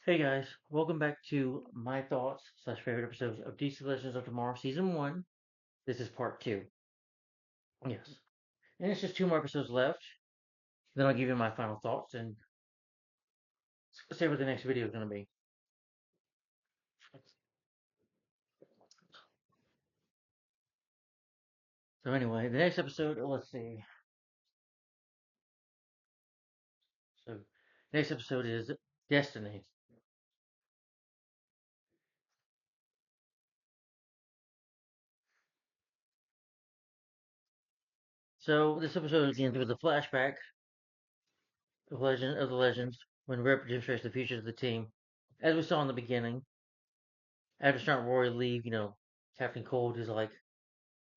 Hey guys, welcome back to my thoughts slash favorite episodes of DC Legends of Tomorrow Season 1. This is part 2. Yes. And it's just two more episodes left. Then I'll give you my final thoughts and say what the next video is going to be. So anyway, the next episode, let's see. So, next episode is Destiny. So, this episode begins with a flashback of the Legends when Rip demonstrates the future of the team. As we saw in the beginning, after starting Rory leave, Captain Cold is like,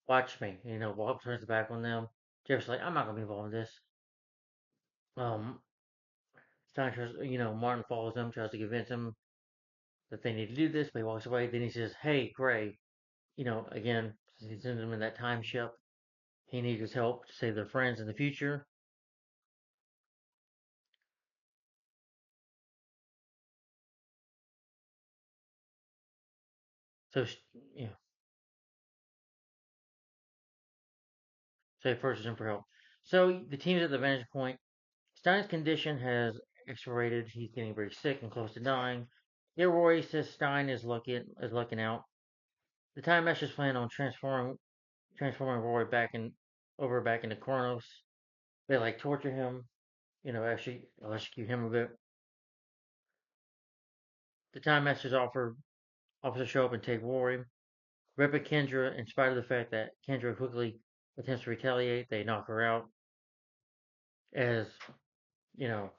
watch me. Walt turns the back on them. Jeff's like, I'm not gonna be involved in this. Um, Stein tries, Martin follows him, tries to convince him that they need to do this, but he walks away. Then he says, "Hey, Gray, again, he sends him in that time ship. He needs his help to save their friends in the future." So, yeah, so he approaches him for help. So the team's at the vantage point. Stein's condition has accelerated. He's getting very sick and close to dying. Roy says Stein is looking out. The Time Masters plan on transforming Roy back into Kronos. They like torture him, actually electrocute him a bit. The Time Masters offers to show up and take Rory. Rip and Kendra, in spite of the fact that Kendra quickly attempts to retaliate, they knock her out. As you know,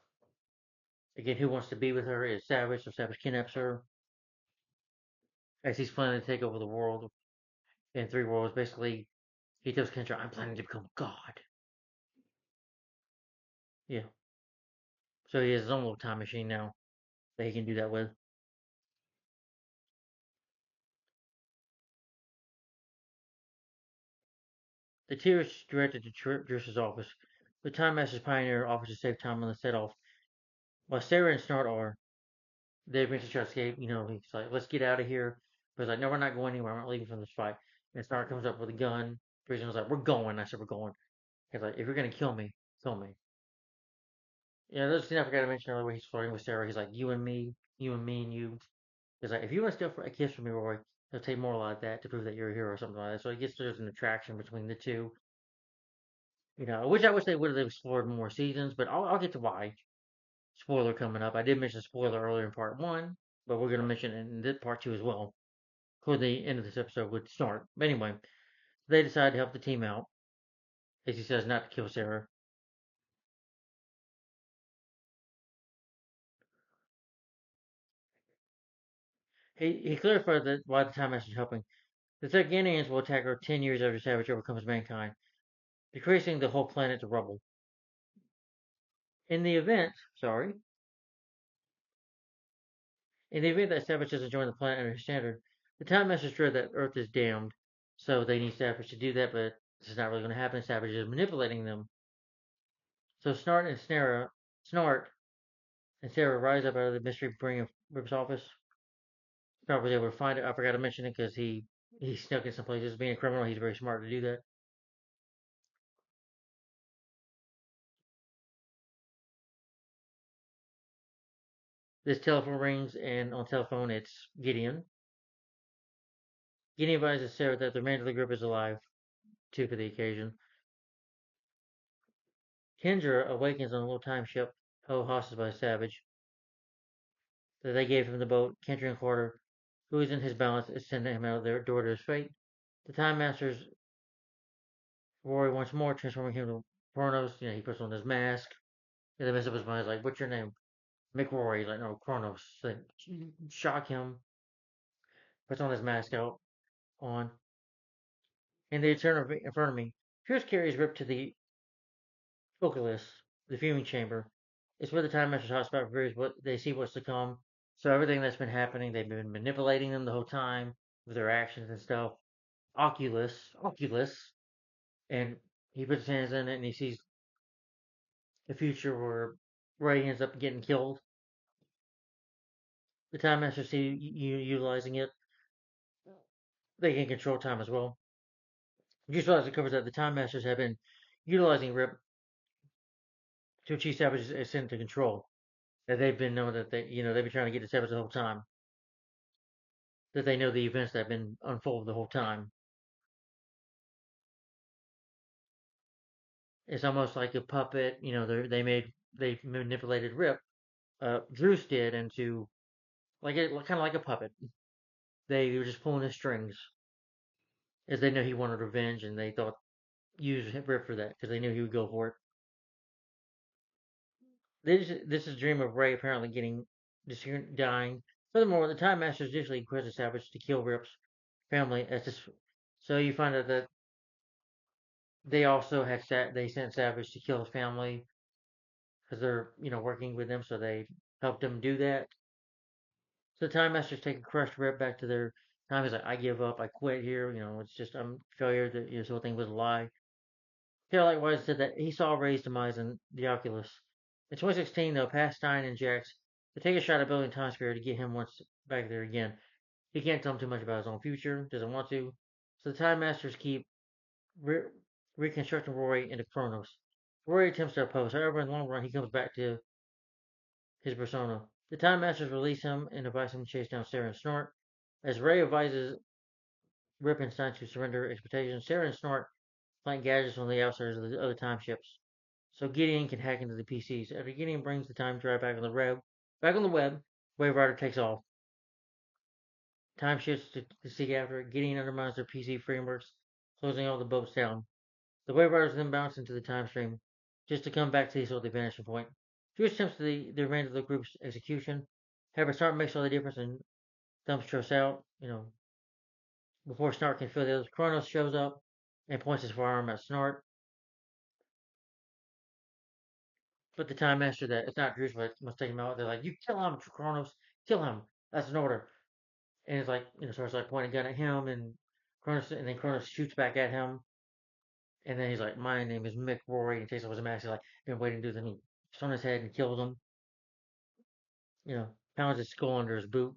again, who wants to be with her is Savage, so Savage kidnaps her as he's planning to take over the world in three worlds. Basically, he tells Kendra, "I'm planning to become God." Yeah, so he has his own little time machine now that he can do that with. The tear is directed to Driss's office. The Time Master's Pioneer offers to save time on the set off. While Sarah and Snart are, they eventually try to escape. He's like, let's get out of here. But he's like, no, we're not going anywhere. I'm not leaving from this fight. And Snart comes up with a gun. Prison's like, we're going. I said, we're going. He's like, if you're going to kill me, kill me. Yeah, there's a scene I forgot to mention earlier where he's flirting with Sarah. He's like, you and me, you and me and you. He's like, if you want to steal for a kiss from me, Roy, he'll take more like that to prove that you're a hero or something like that. So I guess there's an attraction between the two. Which I wish they would have explored more seasons, but I'll get to why. Spoiler coming up. I did mention spoiler earlier in part one, but we're going to mention it in this part two as well. For the end of this episode would start. But anyway, they decide to help the team out, as he says not to kill Sarah. He clarifies that why the Time Master's helping. The Targaryens will attack Earth 10 years after Savage overcomes mankind, decreasing the whole planet to rubble. In the event, sorry, in the event that Savage doesn't join the planet under his standard, the Time Masters dread that Earth is damned, so they need Savage to do that, but this is not really going to happen. Savage is manipulating them. So Snart and Sarah rise up out of the mystery brain of Rip's office. Snart was able to find it. I forgot to mention it because he snuck in some places. Being a criminal, he's very smart to do that. This telephone rings, and on telephone it's Gideon. Gideon advises Sarah that the remainder of the group is alive, too, for the occasion. Kendra awakens on a little time ship held hostage by Savage. That they gave him the boat. Kendra and Carter, who is in his balance, is sending him out of their door to his fate. The Time Masters Rory once more, transforming him to Kronos. He puts on his mask. And the mess up his mind. He's like, "What's your name?" McRory. He's like, "No, Kronos." Like, shock him. Puts on his mask out on. And they turn in front of me. Pierce carries Rip to the Oculus, the fuming chamber. It's where the Time Master's hotspot reveals what they see what's to come. So everything that's been happening, they've been manipulating them the whole time with their actions and stuff. Oculus, and he puts his hands in it and he sees the future where Ray ends up getting killed. The Time Masters see you utilizing it. They can control time as well. Just realized it covers that the Time Masters have been utilizing Rip to achieve Savage's ascent to control. That they've been knowing that they've been trying to get to Savage the whole time. That they know the events that have been unfolded the whole time. It's almost like a puppet. They manipulated Rip. Druce did into kind of like a puppet. They were just pulling his strings, as they know he wanted revenge, and they thought use Rip for that because they knew he would go for it. This is a dream of Ray apparently dying. Furthermore, the Time Masters initially requested Savage to kill Rip's family as this. So you find out that they also they sent Savage to kill his family because they're working with them, so they helped him do that. So the Time Masters take a crushed Rip back to their time. He's like, I give up, I quit here. It's just I'm failure. That this whole thing was a lie. Taylor likewise said that he saw Ray's demise in the Oculus. In 2016, though, past Stein and Jax, they take a shot at building Time Spirit to get him once back there again. He can't tell them too much about his own future, doesn't want to. So the Time Masters keep re- reconstructing Roy into Kronos. Roy attempts to oppose, however, in the long run, he comes back to his persona. The Time Masters release him and advise him to chase down Sarah and Snort. As Ray advises Rip and Stein to surrender expectations, Sarah and Snort plant gadgets on the outsiders of the other time ships. So Gideon can hack into the PCs. After Gideon brings the time drive back on the web, Wave Rider takes off. Time shifts to seek after it. Gideon undermines their PC frameworks, closing all the boats down. The Wave Riders then bounce into the time stream, just to come back to the vanishing point. Jewish attempts the remainder of the group's execution. However, Snart makes all the difference and dumps Truss out. Before Snart can feel the others, Kronos shows up and points his firearm at Snart. But the Time Master that it's not Drusilla must take him out. They're like, "You kill him, Kronos, kill him. That's an order." And it's like starts like pointing a gun at him, and Kronos shoots back at him, and then he's like, "My name is Mick Rory," and takes off his mask. He's like, "Been waiting to do this." And he on his head and kills him. Pounds his skull under his boot.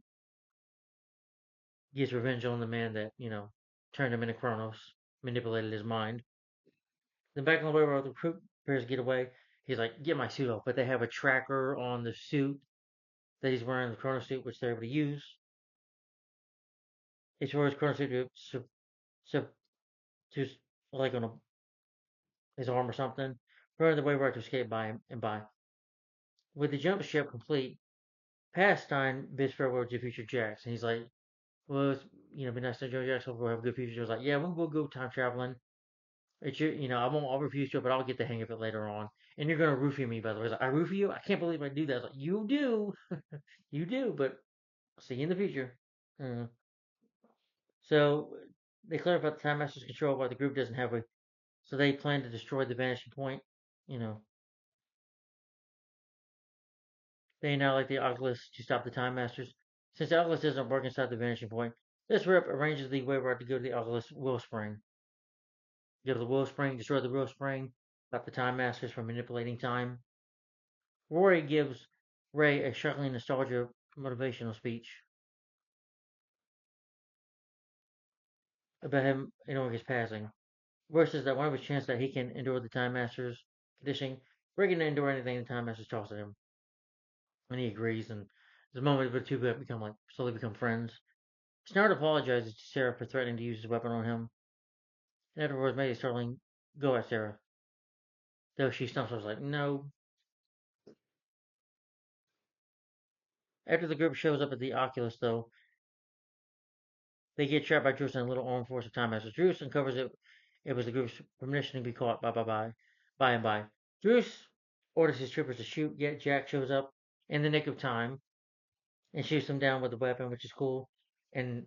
Gets revenge on the man that turned him into Kronos, manipulated his mind. Then back on the way where the crew prepares to get away, he's like, "Get my suit off," but they have a tracker on the suit that he's wearing, the Kronos suit, which they're able to use. It's for his Kronos suit to to like on his arm or something. Running the way right to escape by him and by. With the jump ship complete, Pastine bids farewell to future Jax, and he's like, "Well, it's, be nice to enjoy Jax. Hope we'll have a good future." He's like, "Yeah, we'll go time traveling. I'll refuse to, but I'll get the hang of it later on. And you're gonna roofie me, by the way." He's like, "I roofie you? I can't believe I do that." I was like, "You do, you do, but I'll see you in the future." Uh, so they clarify the Time Master's control, why the group doesn't have a. So they plan to destroy the vanishing point. You know, they now like the Oculus to stop the Time Masters. Since the Oculus doesn't work inside the vanishing point, this rep arranges the Wayward to go to the Oculus Will Spring. Go to the Will Spring, destroy the Will Spring, stop the Time Masters from manipulating time. Rory gives Ray a shockingly nostalgia motivational speech about him his passing. Rory says that one of his chances that he can endure the Time Masters conditioning, Ray can endure anything the Time Masters toss at him. And he agrees, and there's a moment where the two slowly become friends. Snart apologizes to Sarah for threatening to use his weapon on him, and afterwards makes a startling go at Sarah. Though she stumps, I was like, no. After the group shows up at the Oculus, though, they get trapped by Druce and a little armed force of Time Masters. Druce uncovers it was the group's permission to be caught by and by. Druce orders his troopers to shoot, yet Jack shows up in the nick of time and shoots them down with a weapon, which is cool. And,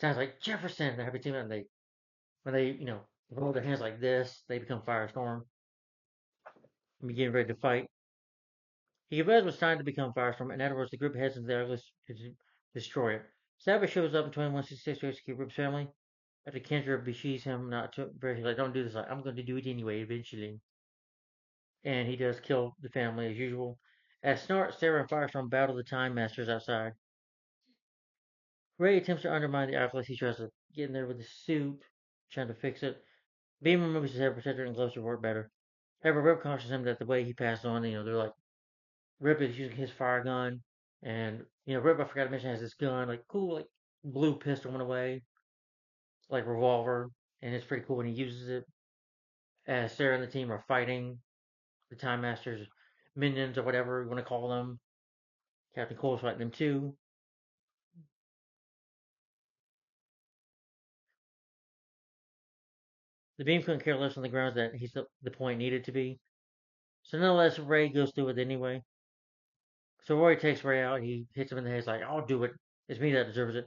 sounds like Jefferson. Every team, and when they, roll their hands like this, they become Firestorm and begin ready to fight. He conveys with time to become Firestorm, and afterwards the group heads into the Atlas to destroy it. Savage shows up in 2166 to rescue Rip's family. After Kendra beshees him not to, he's like, "Don't do this." Like, "I'm going to do it anyway, eventually." And he does kill the family as usual. As Snart, Sarah, and Firestorm battle the Time Masters outside, Ray attempts to undermine the Oculus. He tries to get in there with his suit, trying to fix it. Beam removes his head protector and gloves to work better. However, Rip cautions him that the way he passed on, they're like, Rip is using his fire gun, and, Rip, I forgot to mention, has this gun, like, cool, like, blue pistol in a way, like revolver, and it's pretty cool when he uses it. As Sarah and the team are fighting the Time Masters minions or whatever you want to call them. Captain Cole's fighting them too. The beam couldn't care less on the grounds that he's the point needed to be. So nonetheless, Ray goes through it anyway. So Roy takes Ray out. He hits him in the head. He's like, I'll do it. It's me that deserves it.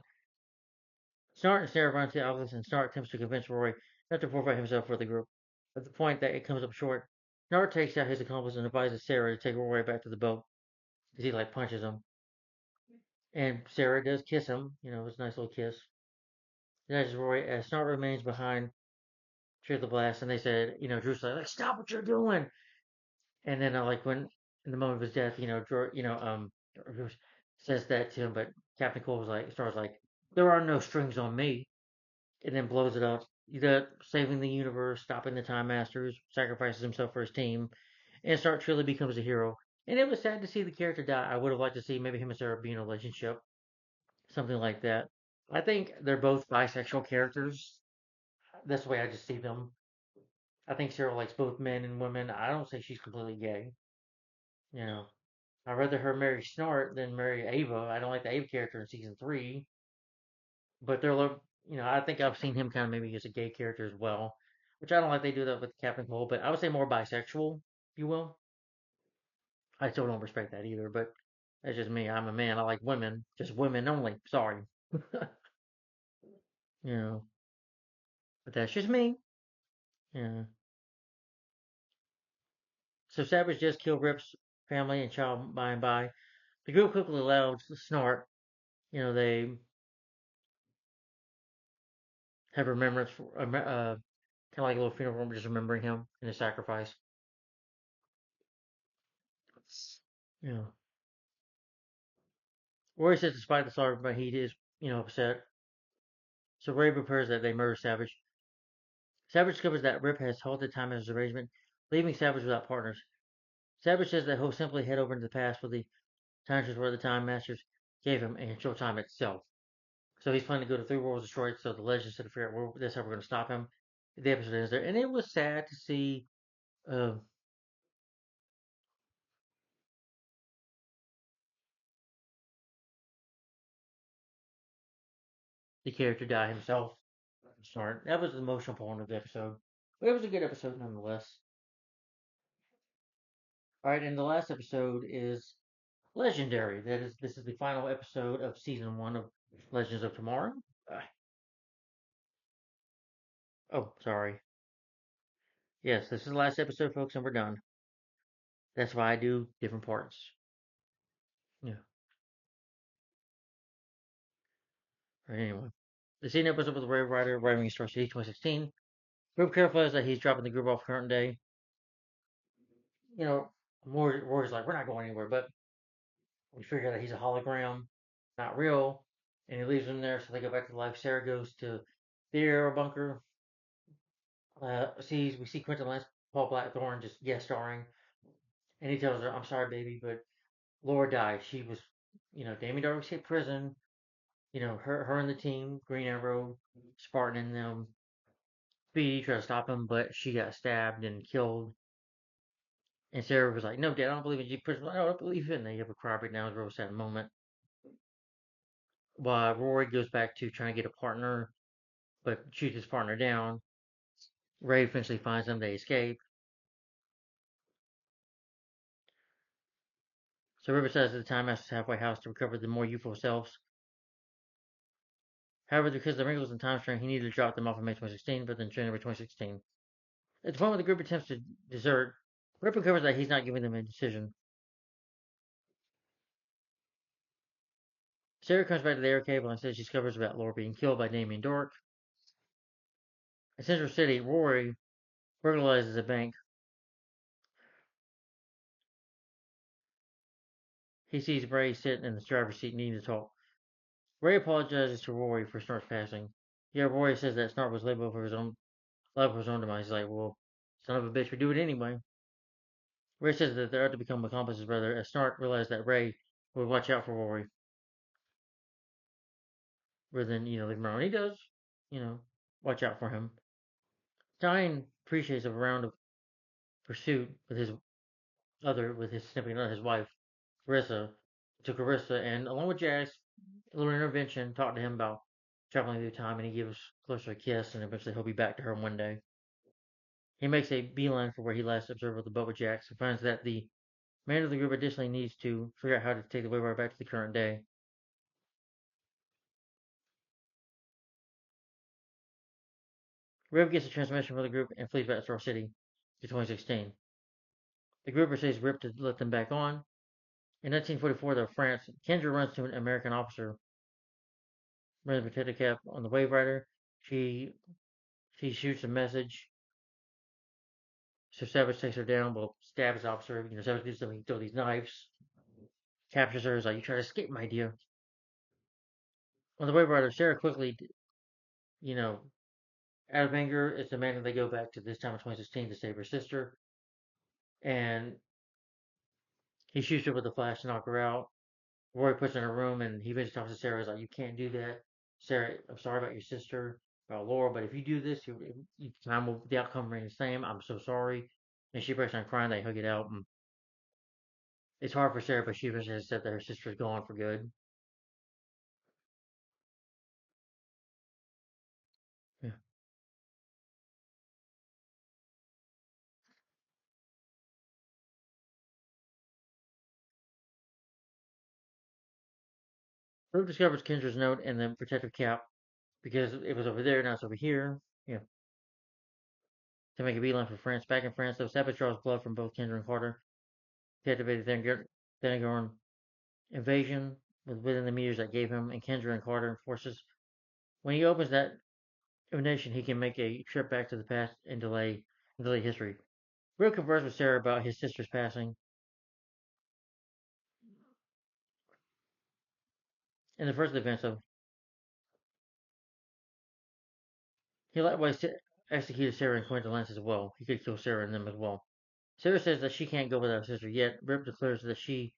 Snart and Sarah run to the office, and Snart attempts to convince Roy not to forfeit himself for the group. At the point that it comes up short, Snart takes out his accomplice and advises Sarah to take Roy back to the boat because he like punches him. And Sarah does kiss him. It's a nice little kiss. Then as Roy, as Snart remains behind, Fear the Blast, and they said, Drew's like, stop what you're doing. And then, like, when in the moment of his death, Drew says that to him, but Captain Cold was like, Star's like, there are no strings on me, and then blows it up. Saving the universe, stopping the Time Masters, sacrifices himself for his team, and Stark truly becomes a hero. And it was sad to see the character die. I would have liked to see maybe him and Sarah be in a relationship, something like that. I think they're both bisexual characters. That's the way I just see them. I think Sarah likes both men and women. I don't say she's completely gay. You know, I'd rather her marry Snart than marry Ava. I don't like the Ava character in season three, but I think I've seen him kind of maybe as a gay character as well, which I don't like they do that with Captain Cole, but I would say more bisexual, if you will. I still don't respect that either, but that's just me. I'm a man. I like women, just women only. Sorry, you know, but that's just me. Yeah. So Savage just killed Rip's family and child by and by. The group quickly allowed Snart. They have remembrance for kind of like a little funeral, just remembering him and his sacrifice. You know, Roy says despite the sorrow, but he is upset. So Ray prepares that they murder Savage. Savage discovers that Rip has halted time as his arrangement, leaving Savage without partners. Savage says that he'll simply head over into the past where the times where the Time Masters gave him and show time itself. So he's planning to go to Three Worlds Destroyed, so the Legends to figure out that's how we're going to stop him. The episode ends there, and it was sad to see uh, the character die himself. Start. That was the emotional point of the episode, but it was a good episode nonetheless. All right, and the last episode is Legendary. This is the final episode of season one of Legends of Tomorrow. Uh, oh, sorry. Yes, this is the last episode, folks, and we're done. That's why I do different parts. Yeah. All right, anyway, the scene episode with the Ray Rider arriving in Star City 2016. Group clarifies that he's dropping the group off current day. You know, Rory's like, we're not going anywhere, but we figure that he's a hologram, not real, and he leaves them there. So they go back to life. Sarah goes to the air bunker. We see Quentin Lance, Paul Blackthorne just guest starring, and he tells her, "I'm sorry, baby, but Laura died. She was, Damien Dark escaped prison. Her and the team, Green Arrow, Spartan, and them. Speedy tried to stop him, but she got stabbed and killed. And Sarah was like, "No, Dad, I don't believe in you. Prison. I don't believe in." They have a cry breakdown. It was a real sad moment. While Rory goes back to trying to get a partner, but shoots his partner down. Ray eventually finds them. They escape. So River says at the time Master's halfway house to recover the more youthful selves. However, because of the wrinkles in time strain, he needed to drop them off in May 2016, but then January 2016. At the point where the group attempts to desert, Rip recovers that he's not giving them a decision. Sarah comes back to the air cable and says she discovers about Laura being killed by Damien Dork. In Central City, Rory burglarizes a bank. he sees Ray sitting in the driver's seat needing to talk. Ray apologizes to Rory for Snort's passing. Yeah, Rory says that Snort was liable for his own demise. He's like, well, son of a bitch, we do it anyway. Ray says that they're to become accomplices, brother, as Snort realized that Ray would watch out for Rory rather than, leave him alone. He does, watch out for him. Diane appreciates a round of pursuit with his significant other, his wife, Carissa, to Carissa, and along with Jax, a little intervention, talked to him about traveling through time, and he gives Clarissa a kiss, and eventually he'll be back to her one day. He makes a beeline for where he last observed the boat with Jax, and finds that the man of the group additionally needs to figure out how to take the Waybar back to the current day. Rip gets a transmission for the group and flees back to Star City to 2016. The group persuades Rip to let them back on. In 1944, though, France, Kendra runs to an American officer wearing the potato cap on the Wave Rider. She shoots a message. So Savage takes her down, well, stabs the officer. Savage gives them these knives, captures her. Is like, you try to escape, my dear. On the Wave Rider, Sarah quickly, you know, out of anger, it's demanding they go back to this time of 2016 to save her sister. And he shoots her with a flash to knock her out. Roy puts her in a room, and he eventually talks to Sarah. He's like, you can't do that. Sarah, I'm sorry about your sister, about Laura, but if you do this, the outcome remains the same. I'm so sorry. And she breaks down crying. They hug it out. And it's hard for Sarah, but she eventually has said that her sister's gone for good. Yeah. Rube discovers Kendra's note and the protective cap because it was over there, now it's over here. Yeah. To make a beeline for France. Back in France, though, Savage draws blood from both Kendra and Carter. He activated Thanagorn invasion within the meters that gave him and Kendra and Carter forces. When he opens that emanation, he can make a trip back to the past and delay history. Will converse with Sarah about his sister's passing. In the first events of, he likewise executed Sarah and Quentin Lance as well. He could kill Sarah and them as well. Sarah says that she can't go without her sister yet. Rip declares that she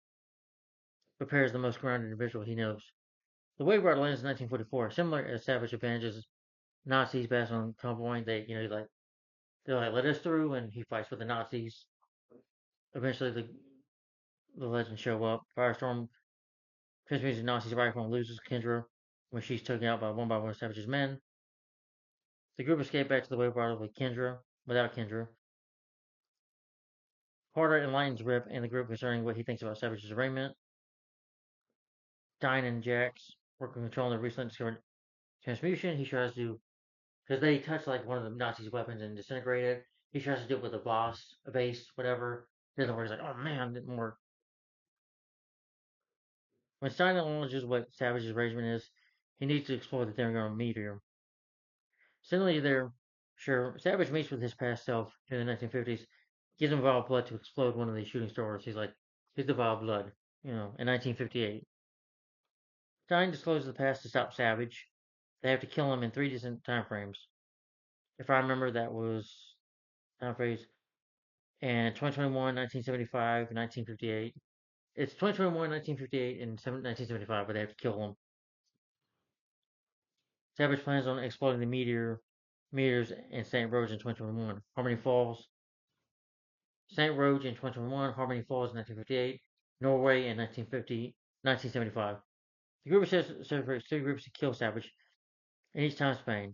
prepares the most grounded individual he knows. The Wave Rider lands in 1944. Similar as Savage advantages Nazis based on convoy, they're like, let us through, and he fights with the Nazis. Eventually, the legends show up. Firestorm transmits the Nazis' rifle and loses Kendra when she's taken out by one of Savage's men. The group escape back to the Wave Rider without Kendra. Carter enlightens Rip and the group concerning what he thinks about Savage's arraignment. Dine and Jax work on controlling the recently discovered transmutation. He tries to, because they touch like one of the Nazis' weapons and disintegrate it. He tries to do it with a base, whatever. It doesn't work. He's like, oh man, it didn't work. When Stein acknowledges what Savage's arrangement is, he needs to explore the Therion meteor. Suddenly, Savage meets with his past self in the 1950s, gives him vial blood to explode one of these shooting stars. He's like, here's the vial blood, in 1958. Stein discloses the past to stop Savage. They have to kill him in three different time frames. If I remember, that was time phrase and 2021, 1975, 1958. It's 2021, 1958, and 1975, but they have to kill him. Savage plans on exploding the meteors in St. Rose in 2021. Harmony Falls, St. Rose in 2021. Harmony Falls in 1958. Norway in 1975. The group separates three groups to kill Savage in each time span.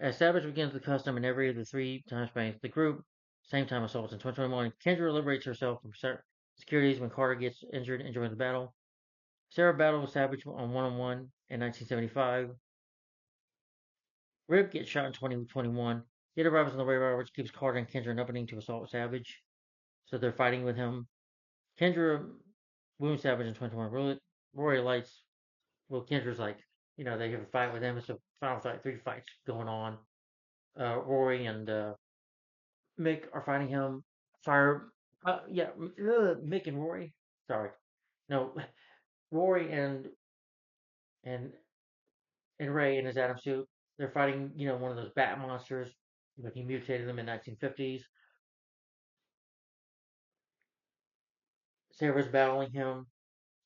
As Savage begins the custom in every of the three time spans, the group same time assaults. In 2021, Kendra liberates herself from securities when Carter gets injured and joins the battle. Sarah battles Savage on one in 1975. Rip gets shot in 2021. Yet arrives on the radar, which gives Carter and Kendra an opening to assault Savage. So they're fighting with him. Kendra wounds Savage in 2021. Rory lights. Well, Kendra's like, they have a fight with him. It's a final fight, three fights going on. Rory and Mick are fighting him. Mick and Rory. Sorry. no, Rory and and Ray in his Atom suit. They're fighting, one of those bat monsters. Like he mutated them in 1950s. Sarah's battling him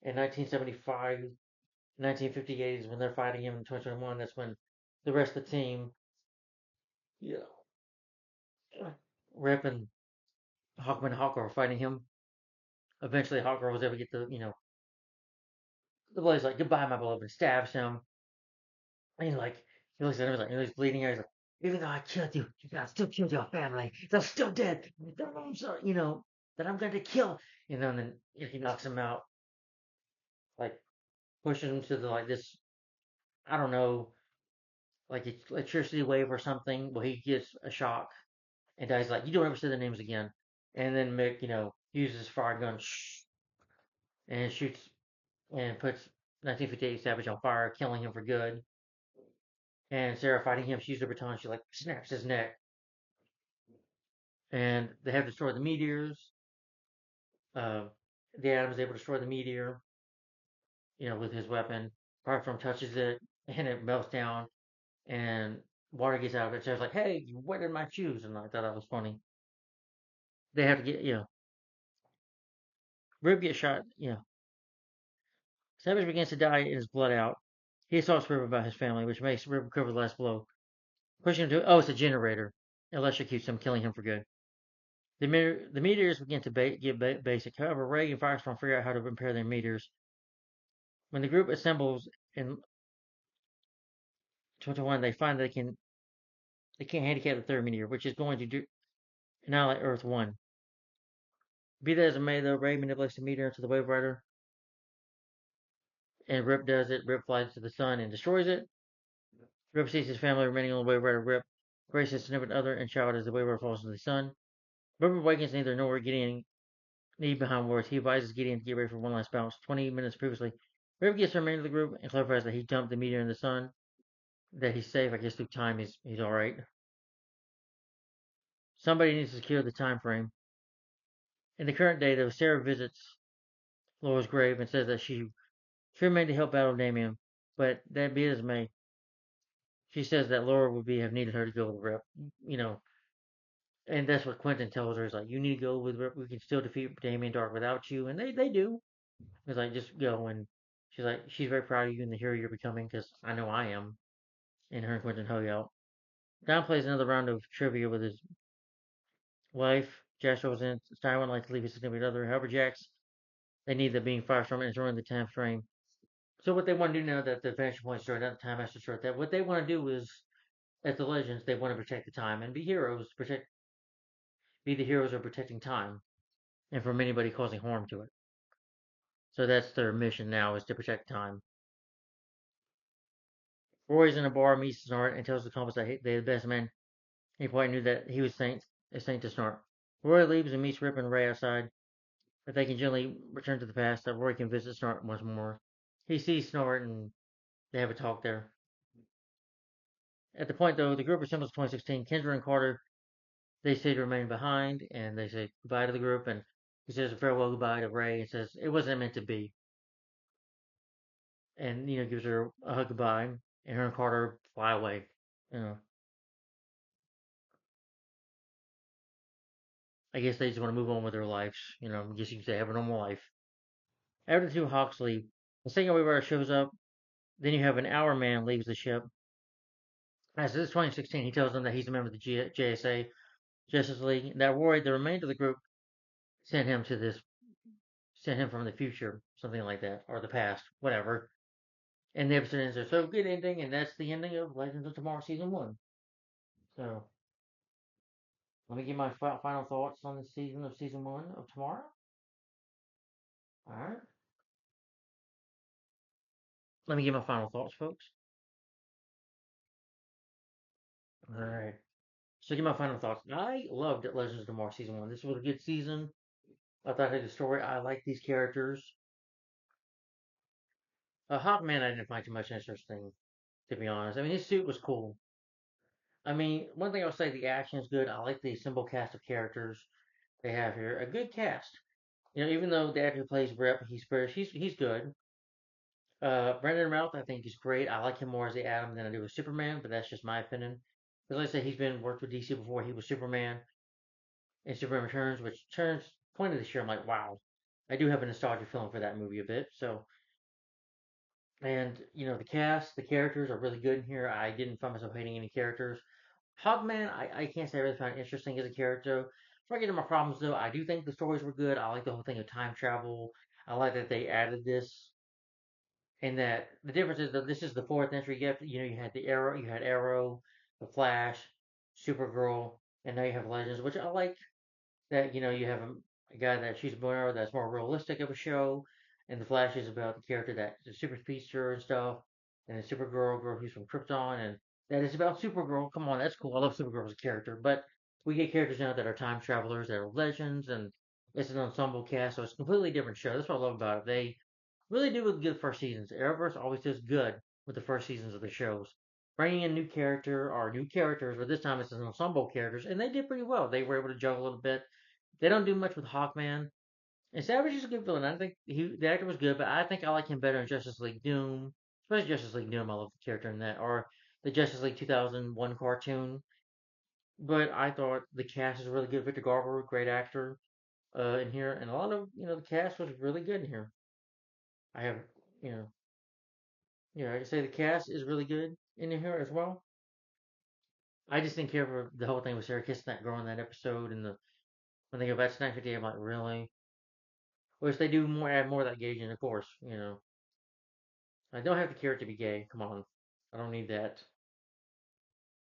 in 1975. 1958 is when they're fighting him in 2021. That's when the rest of the team, you know, Rip and Hawkman and Hawker are fighting him. Eventually, Hawker was able to get the Blade's like, goodbye, my beloved, and stabs him. And he looks at him, he's bleeding out. He's like, even though I killed you, I still killed your family. They're still dead. I'm sorry, that I'm going to kill. And then he knocks him out, like, pushes him to this, I don't know, like electricity wave or something. Well, he gets a shock and dies. Like, you don't ever say their names again. And then Mick, uses his fire gun and shoots and puts 1958 Savage on fire, killing him for good. And Sarah fighting him, she uses her baton, she like snaps his neck. And they have destroyed the meteors. Uh, the Atom is able to destroy the meteor, with his weapon. Firestorm touches it, and it melts down, and water gets out of it. Sarah's like, "Hey, you wetted my shoes," and I thought that was funny. They have to get, Rib gets shot. Savage begins to die and his blood out. He assaults Rib about his family, which makes Rib recover the last blow, pushing him to. Oh, it's a generator. Electrocutes him, killing him for good. The meteors begin to get basic. However, Ray and Firestorm figure out how to repair their meteors. When the group assembles in 21, they find they can't handicap the third meteor, which is going to annihilate Earth 1. Be that as it may, though, Ray manipulates the meteor into the Wave Rider, and Rip does it. Rip flies to the sun and destroys it. Rip sees his family remaining on the Wave Rider. Rip embraces his significant other and child as the Wave Rider falls into the sun. Rip awakens neither nor Gideon need behind words. He advises Gideon to get ready for one last bounce. 20 minutes previously, Rip gets the remainder of the group and clarifies that he dumped the meteor in the sun, that he's safe. I guess through time he's all right. Somebody needs to secure the time frame. In the current day, though, Sarah visits Laura's grave and says that she remained to help battle Damien, but that be as may, she says that Laura would have needed her to go with Rip, you know, and that's what Quentin tells her is like, you need to go with Rip. We can still defeat Damien Dark without you, and they do. It's like just go, and she's very proud of you and the hero you're becoming because I know I am. And her and Quentin hug out. Don plays another round of trivia with his wife. Jax shows in. Stein would like to leave his significant other. However, Jax they need the being Firestorm and ruin the time frame. So what they want to do now that the vanishing point started, not the time master started, that what they want to do is, as the legends, they want to protect the time and be heroes, be the heroes of protecting time, and from anybody causing harm to it. So that's their mission now is to protect time. Roy's in a bar, meets Snart, and tells the Compass that they're the best man. He quite knew that he was a saint to Snart. Roy leaves and meets Rip and Ray outside. But they can gently return to the past. That Roy can visit Snart once more. He sees Snart and they have a talk there. At the point, though, the group assembles 2016. Kendra and Carter, they say to remain behind, and they say goodbye to the group, and he says a farewell goodbye to Ray and says it wasn't meant to be. And, gives her a hug goodbye, and her and Carter fly away. You know, I guess they just want to move on with their lives. I guess you could say have a normal life. After the two Hawks leave, the second Wayrider shows up. Then you have an Hour Man leaves the ship. As this is 2016, he tells them that he's a member of the JSA, Justice League. That Roy, the remainder of the group, sent him to this, sent him from the future, something like that, or the past, whatever. And the episode ends there. So good ending, and that's the ending of Legends of Tomorrow season 1. So let me give my final thoughts on the season 1 of Tomorrow. All right. Let me give my final thoughts, folks. All right. So give my final thoughts. I loved Legends of Tomorrow season 1. This was a good season. I thought it had a story. I like these characters. Hawkman, I didn't find too much interesting, to be honest. I mean, his suit was cool. I mean, one thing I'll say, the action is good. I like the assembled cast of characters they have here. A good cast. Even though the actor who plays Rip, he's good. Brendan Routh, I think, is great. I like him more as the Atom than I do with Superman, but that's just my opinion. Because like I said, he's been worked with DC before. He was Superman in Superman Returns, which turns point of this year. I'm like, wow, I do have a nostalgia feeling for that movie a bit. So, and the cast, the characters are really good in here. I didn't find myself hating any characters. Hogman, I can't say I really found interesting as a character. Before I get to my problems, though, I do think the stories were good. I like the whole thing of time travel. I like that they added this, and that the difference is that this is the fourth entry. You had Arrow, the Flash, Supergirl, and now you have Legends, which I like. That you have a guy that shoots a bow and arrow that's more realistic of a show, and the Flash is about the character that's a super speedster and stuff, and the Supergirl girl who's from Krypton, and that is about Supergirl. Come on, that's cool. I love Supergirl as a character, but we get characters now that are time travelers, that are legends, and it's an ensemble cast, so it's a completely different show. That's what I love about it. They really do with good first seasons. Arrowverse always does good with the first seasons of the shows. Bringing in new character or new characters, but this time it's an ensemble characters, and they did pretty well. They were able to juggle a little bit. They don't do much with Hawkman. And Savage is a good villain. I think the actor was good, but I think I like him better in Justice League Doom. Especially Justice League Doom. I love the character in that. Or the Justice League 2001 cartoon. But I thought the cast is really good. Victor Garber, great actor in here. And a lot of, the cast was really good in here. I have, you know, I can say the cast is really good in here as well. I just didn't care for the whole thing with Sarah kissing that girl in that episode. And when they go back to 9:50, I'm like, really? Which they do add more of that gauging, of course. I don't have to care to be gay. Come on. I don't need that.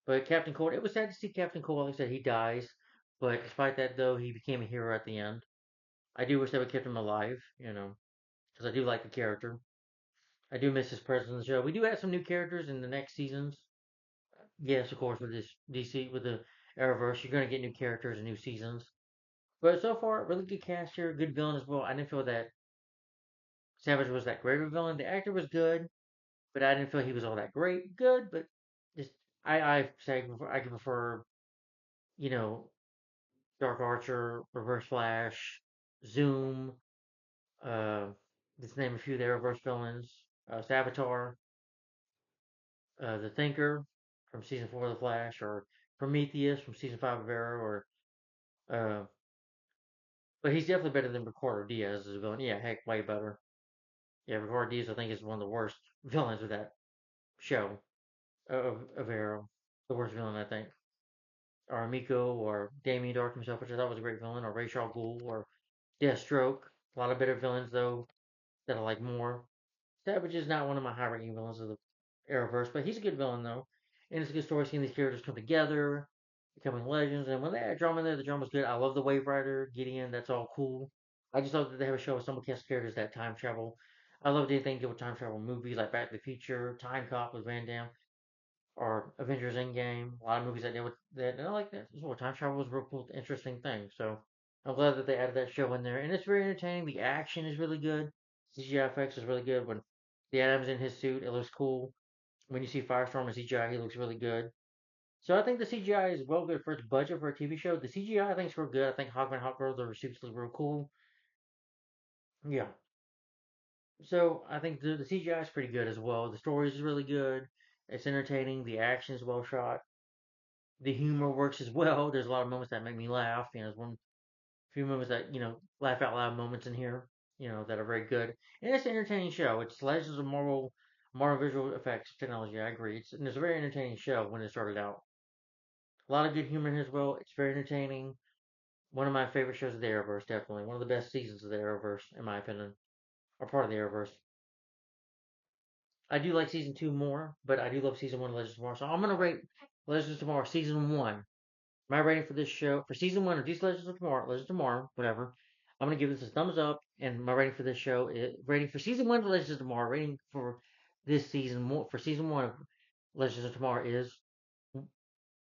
But Captain Cold, it was sad to see Captain Cold. Like I said, he dies. But despite that, though, he became a hero at the end. I do wish they would kept him alive, because I do like the character. I do miss his presence in the show. We do add some new characters in the next seasons. Yes, of course, with this DC, with the Arrowverse, you're going to get new characters and new seasons. But so far, really good cast here, good villain as well. I didn't feel that Savage was that great of a villain. The actor was good, but I didn't feel he was all that great. Good, but just I say I could prefer you know Dark Archer, Reverse Flash, Zoom. Uh, let's name a few of the Reverse villains. Savitar, the Thinker from season 4 of the Flash, or Prometheus from season 5 of Arrow, or uh, but he's definitely better than Ricardo Diaz as a villain. Yeah, heck, way better. Yeah, Ricardo Diaz I think is one of the worst villains of that show of Arrow. The worst villain I think. Or Miko or Damien Dark himself, which I thought was a great villain, or Ra's al Ghul or Deathstroke. A lot of better villains though that I like more. Savage is not one of my high-ranking villains of the Arrowverse, but he's a good villain though, and it's a good story seeing these characters come together, becoming legends. And when they had drama in there, the drama was good. I love the Wave Rider, Gideon. That's all cool. I just love that they have a show with some cast characters that time travel. I love anything good with time travel movies like Back to the Future, Time Cop with Van Damme, or Avengers Endgame. A lot of movies that deal with that, and I like that. Well, time travel was a real cool, interesting thing. So I'm glad that they added that show in there, and it's very entertaining. The action is really good. CGI effects is really good. When the Atom's in his suit, it looks cool. When you see Firestorm in CGI, he looks really good. So I think the CGI is well good for its budget for a TV show. The CGI I think is real good. I think Hawkman and Hawkgirl, their suits look real cool. Yeah. So I think the CGI is pretty good as well. The story is really good. It's entertaining. The action is well shot. The humor works as well. There's a lot of moments that make me laugh. There's one few moments that laugh out loud moments in here. That are very good. And it's an entertaining show. It's Legends of Marvel visual effects technology. I agree. It's a very entertaining show when it started out. A lot of good humor in here as well. It's very entertaining. One of my favorite shows of the Arrowverse, definitely. One of the best seasons of the Arrowverse, in my opinion, or part of the Arrowverse. I do like season 2 more, but I do love season 1 of Legends of Tomorrow. So I'm gonna rate Legends of Tomorrow season 1. My rating for this show, for season 1 of these Legends of Tomorrow, whatever, I'm gonna give this a thumbs up. And my rating for this show is rating for season 1 of Legends of Tomorrow. Rating for this season for season 1 of Legends of Tomorrow is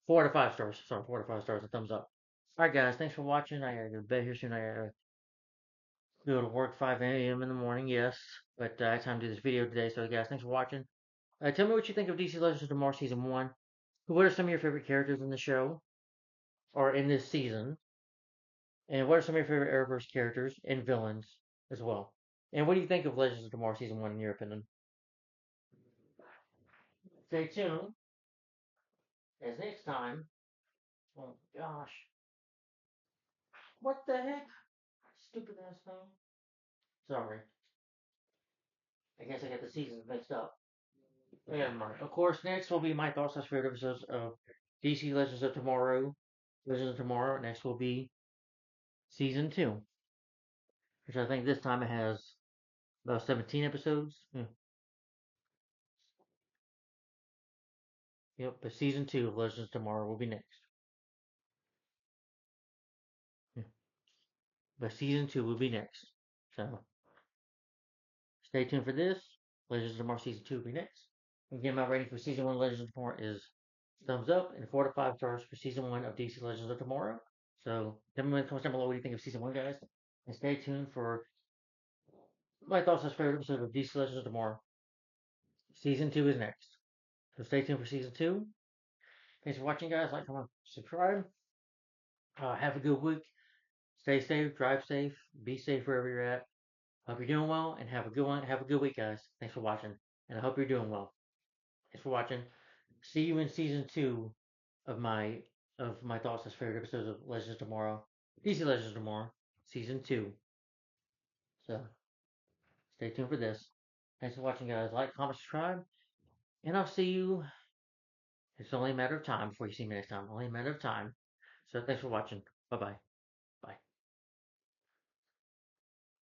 4 out of 5 stars. Sorry, 4 out of 5 stars. A thumbs up. All right, guys, thanks for watching. I gotta go to bed here soon. I gotta go to work 5 a.m. in the morning. Yes, but I had time to do this video today. So, guys, thanks for watching. Tell me what you think of DC Legends of Tomorrow season 1. What are some of your favorite characters in the show or in this season? And what are some of your favorite Arrowverse characters and villains as well? And what do you think of Legends of Tomorrow Season 1 in your opinion? Stay tuned, as next time. Oh gosh. What the heck? Stupid ass thing. Sorry. I guess I got the seasons mixed up. Never mind. Of course, next will be my thoughts on favorite episodes of DC Legends of Tomorrow. Legends of Tomorrow. Next will be Season 2, which I think this time it has about 17 episodes. Yeah. Yep, but Season 2 of Legends of Tomorrow will be next. Yeah. But Season 2 will be next. So, stay tuned for this. Legends of Tomorrow Season 2 will be next. Again, my rating for Season 1 Legends of Tomorrow is thumbs up and 4 to 5 stars for Season 1 of DC Legends of Tomorrow. So, tell me in the comments down below what do you think of Season 1, guys. And stay tuned for my thoughts on favorite episode of DC Legends of Tomorrow. Season 2 is next. So, stay tuned for Season 2. Thanks for watching, guys. Like, comment, subscribe. Have a good week. Stay safe, drive safe, be safe wherever you're at. Hope you're doing well, and have a good one. Have a good week, guys. Thanks for watching, and I hope you're doing well. Thanks for watching. See you in Season 2 of my thoughts as favorite episodes of Legends of Tomorrow, DC Legends of Tomorrow, Season 2. So stay tuned for this. Thanks for watching, guys. Like, comment, subscribe, and I'll see you. It's only a matter of time before you see me next time. Only a matter of time. So thanks for watching. Bye bye.